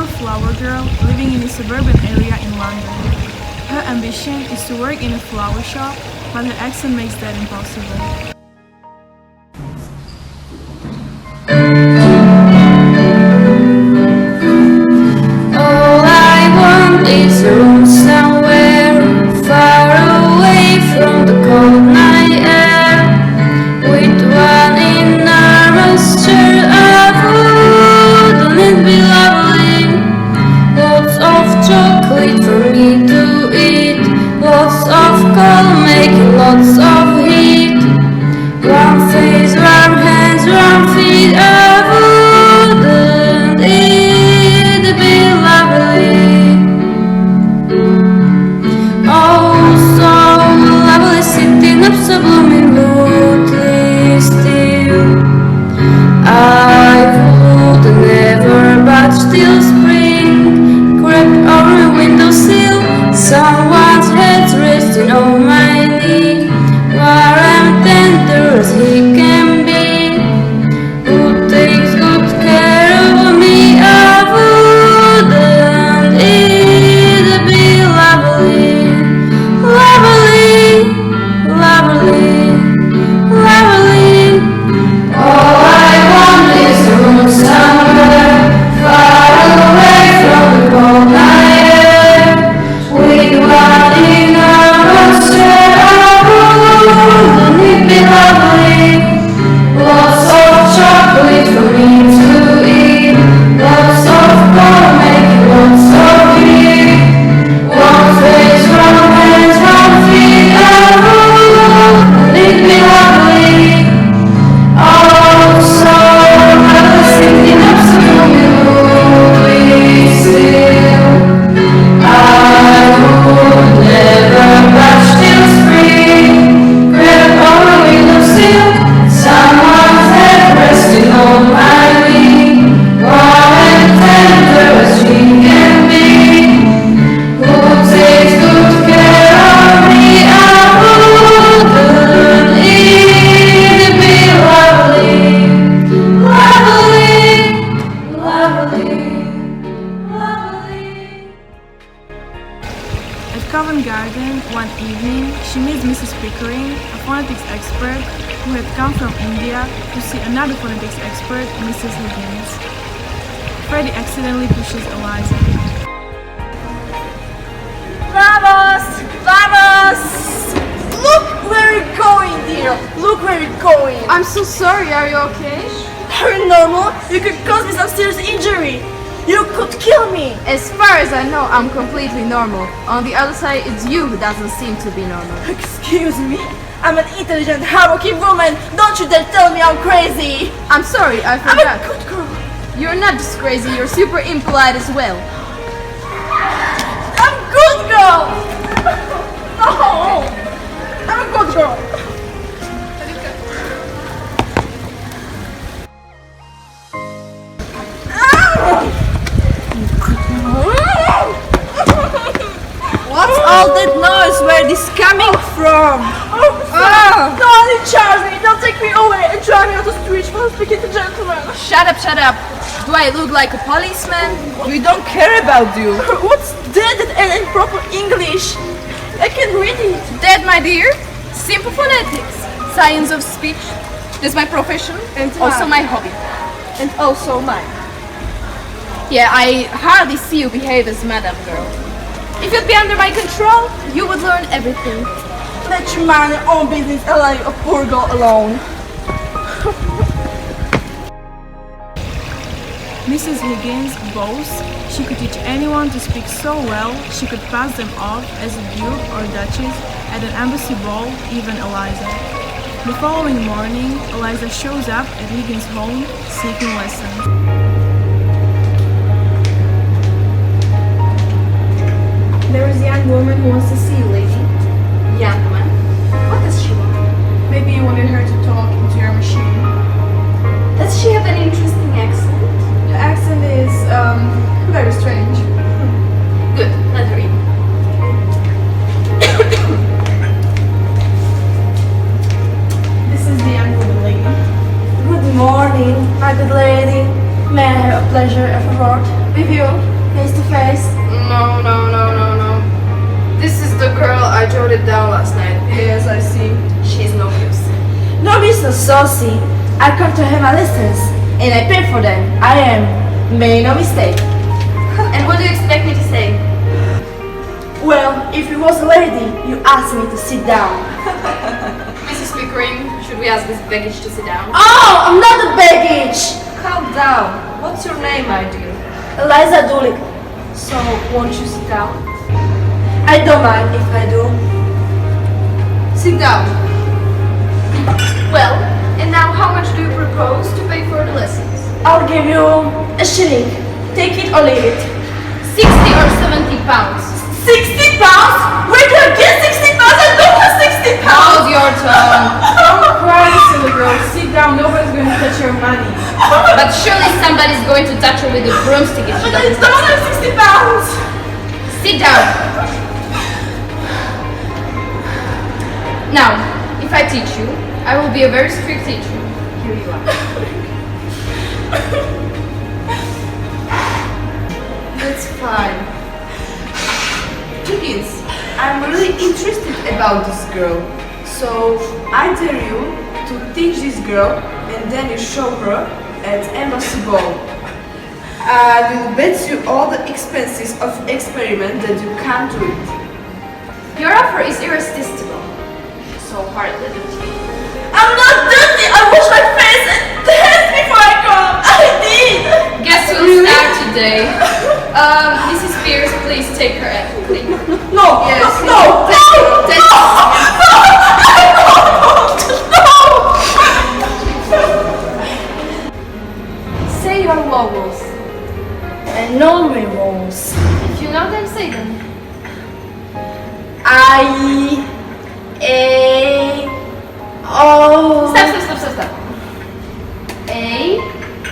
poor flower girl living in a suburban area in London. Her ambition is to work in a flower shop, but her accent makes that impossible. All I want is a room somewhere far away from the cold night air, with one enormous chair of wood. Wouldn't it be lovely? Lots of chocolate for me to eat, lots of coal making lots of heat. Warm face, warm hands, warm feet. Wouldn't it be lovely? Oh, so lovely, sitting up so blooming woodly still. I would never budge till spring crept over the windowsill. Someone's head's resting on my knee, warm tender as he can be, who takes good care of me. Wouldn't it be lovely? Lovely, lovely, lovely. All I want is a room somewhere far away from the cold night air, with one enormous chair. Wouldn't it be lovely? Lots of chocolate for me to eat, lots of coal making lots of heat. One face, one hands, one feet. Wouldn't it be lovely? Oh, so lovely, sitting up so moonlit still. I would never budge till spring crept over the windowsill. Someone's head resting on my knee, warm and tender as she can be, who takes good care of me. Wouldn't it be lovely? Lovely, lovely, lovely. At Covent Garden, one evening, she meets Mrs. Pickering, a phonetics expert who had come from India to see another phonetics expert, Mrs. Higgins. Freddie accidentally pushes Eliza. Vamos! Vamos! Look where you're going, dear! Look where you're going! I'm so sorry, are you okay? Are you normal? You could cause me some serious injury! You could kill me! As far as I know, I'm completely normal. On the other side, it's you who doesn't seem to be normal. Excuse me? I'm an intelligent, hardworking woman! Don't you dare tell me I'm crazy! I'm sorry, I I'm forgot. a good girl! You're not just crazy, you're super impolite as well. I'm a good girl! No! I'm a good girl! What's all that noise? Where this coming from? Don't charge me! Don't take me away and drive me out the street while speaking to gentlemen! Shut up, shut up. Do I look like a policeman? We don't care about you! What's that and improper English? I can read it! That, my dear, simple phonetics, science of speech. That's my profession And also mine. my hobby. And also mine. Yeah, I hardly see you behave as madam girl. If you'd be under my control, you would learn everything. Let you mind your own business and leave a poor girl alone. Mrs. Higgins boasts she could teach anyone to speak so well she could pass them off as a duke or duchess at an embassy ball, even Eliza. The following morning, Eliza shows up at Higgins' home seeking lessons. There is a young woman who wants to see you, lady. Young woman, what does she want? Maybe you wanted her to talk into your machine. Does she have an interesting accent? The accent is, very strange. Good, let her in. This is the young woman, lady. Good morning, my good lady. May I have a pleasure of a word with you? it down last night. Yes, I see. She's no use. No, Mr. Saucy. I come to have my lessons, and I pay for them. I am. Make no mistake. And what do you expect me to say? Well, if you was a lady, you asked me to sit down. Mrs. Pickering, should we ask this baggage to sit down? Oh, I'm not a baggage! Calm down. What's your name, my dear? Eliza Doolittle. So, won't you sit down? I don't mind if I do. Sit down. Well, and now how much do you propose to pay for the lessons? I'll give you a shilling. Take it or leave it. 60 or 70 pounds. 60 pounds? Where do I get 60 pounds? I don't have 60 pounds! Hold your tongue. Don't cry, silly girl. Sit down. Nobody's going to touch your money. But surely somebody's going to touch her with a broomstick if she But I doesn't. don't have 60 pounds! Sit down. Now, if I teach you, I will be a very strict teacher. Here you are. That's fine. Chickens, I'm really interested about this girl. So, I dare you to teach this girl and then you show her at Embassy Ball. I will bet you all the expenses of experiment that you can't do it. Your offer is irresistible. So hardly dirty. I'm not dirty! I wash my face and dance before I come! I did! Guess we'll start today. Mrs. Spears, please take her at please. No! Yes. No! No! Take Say your vowels. And no rules. If you know them, say them. I A O Stop. A,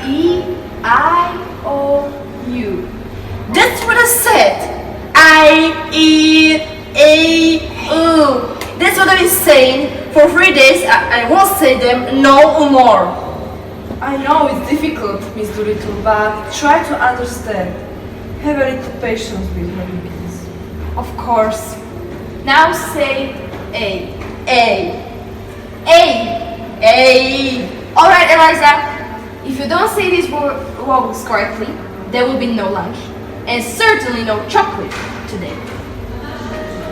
E, I, O, U. That's what I said. I E A U. That's what I've been saying for 3 days. I won't say them no more. I know it's difficult, Miss Doolittle, but try to understand. Have a little patience with me, please. Of course. Now say A. A A. Alright, Eliza. If you don't say these vowels correctly, there will be no lunch. And certainly no chocolate today.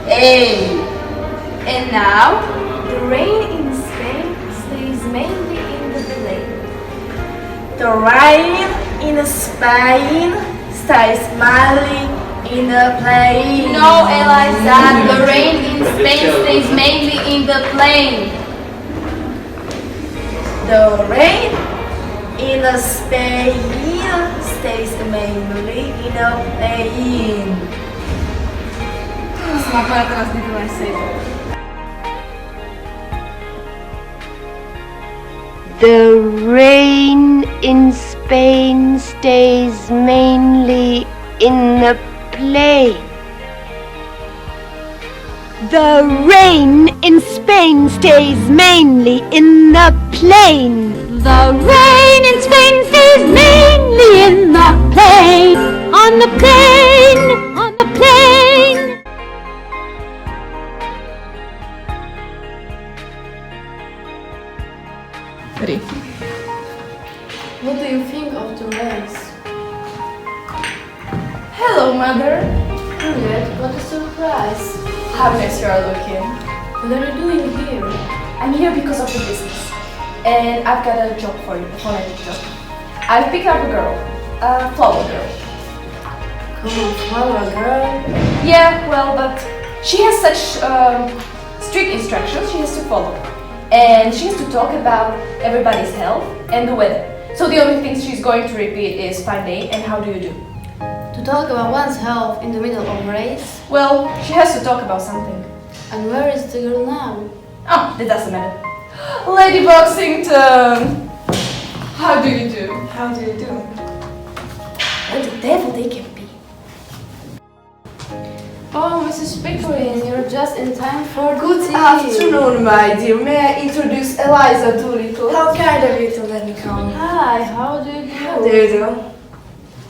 A. And now, the rain in Spain stays mainly in the plain. The rain in Spain stays mainly in the plain. No, Eliza, the rain in Spain stays mainly in the plain. The rain in Spain stays mainly in the plain. Smakuje teraz nie say that. The rain in Spain stays mainly in the plain. The rain in Spain stays mainly in the plain. The rain in Spain stays mainly in the plain. On the plain, on the plain. Ready. What do you think of the race? Hello, mother. Juliet, what a surprise. How nice you are looking. What are you doing here? I'm here because of the business. And I've got a job for you, a phonetic job. I've picked up a girl, a flower girl. Come on, flower girl. Yeah, well, but she has such strict instructions she has to follow. And she has to talk about everybody's health and the weather. So the only things she's going to repeat is fine day and how do you do. To talk about one's health in the middle of a race? Well, she has to talk about something. And where is the girl now? Oh, that doesn't matter. Lady Boxington! How do you do? How do you do? What the devil they can be. Oh, Mrs. Pickering, you're just in time for Good tea. afternoon, my dear. May I introduce Eliza Doolittle? How kind of you to let me come. Hi, how do you do? How do you do?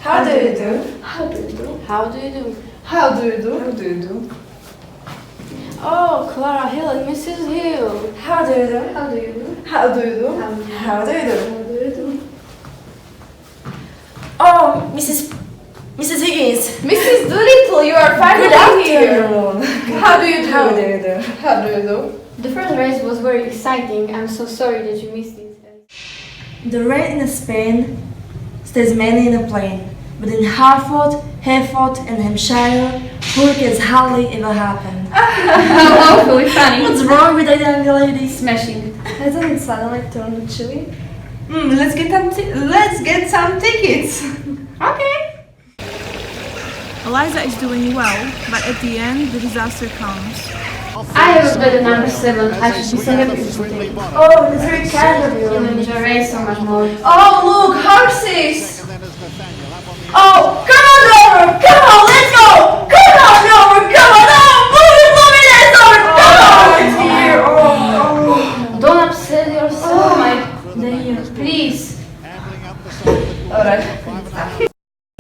How do you do? How do you do? How do you do? How do you do? How do you do? Oh, Clara Hill and Mrs. Hill. How do you do? How do you do? How do you do? How do you do? How do you do? Oh, Mrs. Higgins. Mrs. Doolittle, you are finally Good here. afternoon. How do you do? How do you do? How do you do? The first race was very exciting. I'm so sorry that you missed it. The rain in Spain stays mainly in the plain, but in Hereford and Hampshire, hurricanes hardly ever happen. How awfully funny. What's wrong with that young lady? Smashing. Hasn't it suddenly turned chilly? Let's get some tickets. Okay. Eliza is doing well, but at the end, the disaster comes. I have a better number 7. I should be so happy to take. Oh, that's very kind of You'll you. enjoy race so much more. Oh, look, horses! Oh, come on over! Come on, let's go! Come on over! Come on! Oh, move it, let's over! Come on! Don't upset yourself, my dear. Please. Alright.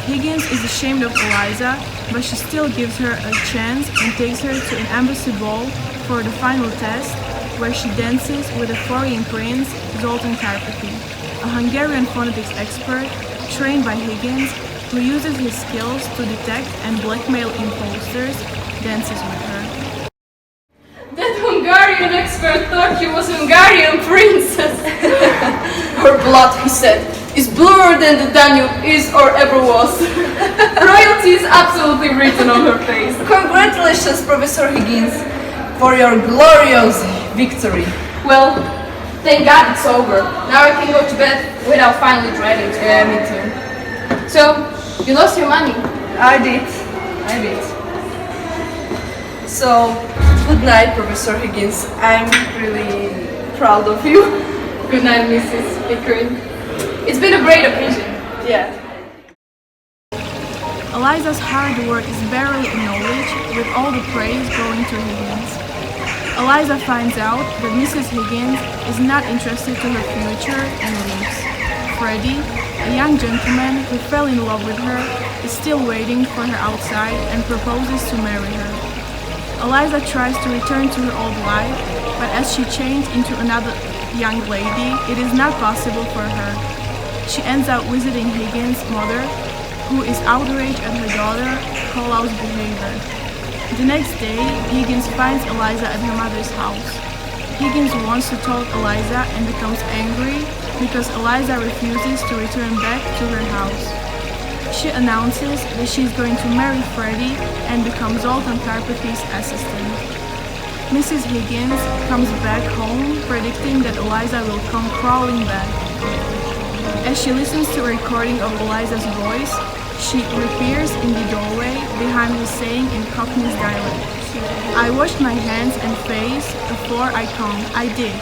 Higgins is ashamed of Eliza, but she still gives her a chance and takes her to an embassy ball for the final test, where she dances with a foreign prince, Zoltan Karpathy, a Hungarian phonetics expert trained by Higgins, who uses his skills to detect and blackmail imposters, dances with her. That Hungarian expert thought he was Hungarian princess. Her blood, he said, is bluer than the Danube is or ever was. Royalty is absolutely written on her face. Congratulations, Professor Higgins, for your glorious victory. Well, thank God it's over. Now I can go to bed without finally dreading to. Yeah, me too. So, you lost your money. I did. So, good night, Professor Higgins. I'm really proud of you. Good night, Mrs. Pickering. It's been a great occasion. Yeah. Eliza's hard work is barely acknowledged, with all the praise going to Higgins. Eliza finds out that Mrs. Higgins is not interested to her future and leaves. Freddie, a young gentleman who fell in love with her, is still waiting for her outside and proposes to marry her. Eliza tries to return to her old life, but as she changed into another young lady, it is not possible for her. She ends up visiting Higgins' mother, who is outraged at her daughter, Paula's behavior. The next day, Higgins finds Eliza at her mother's house. Higgins wants to talk Eliza and becomes angry because Eliza refuses to return back to her house. She announces that she is going to marry Freddie and become Zoltan Karpathy's assistant. Mrs. Higgins comes back home predicting that Eliza will come crawling back. As she listens to a recording of Eliza's voice, she reappears in the doorway behind her saying in Cockney's dialect, "I washed my hands and face before I come. I did."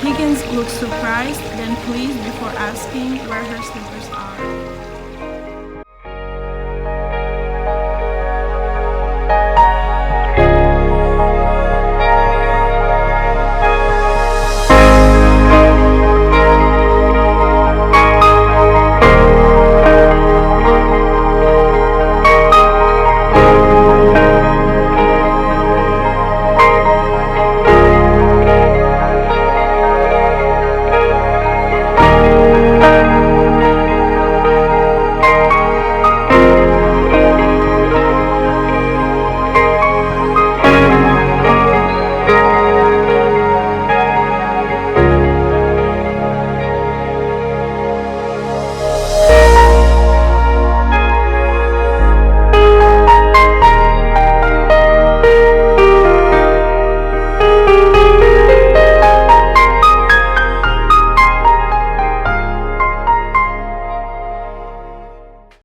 Higgins looks surprised, then pleased before asking where her slippers are.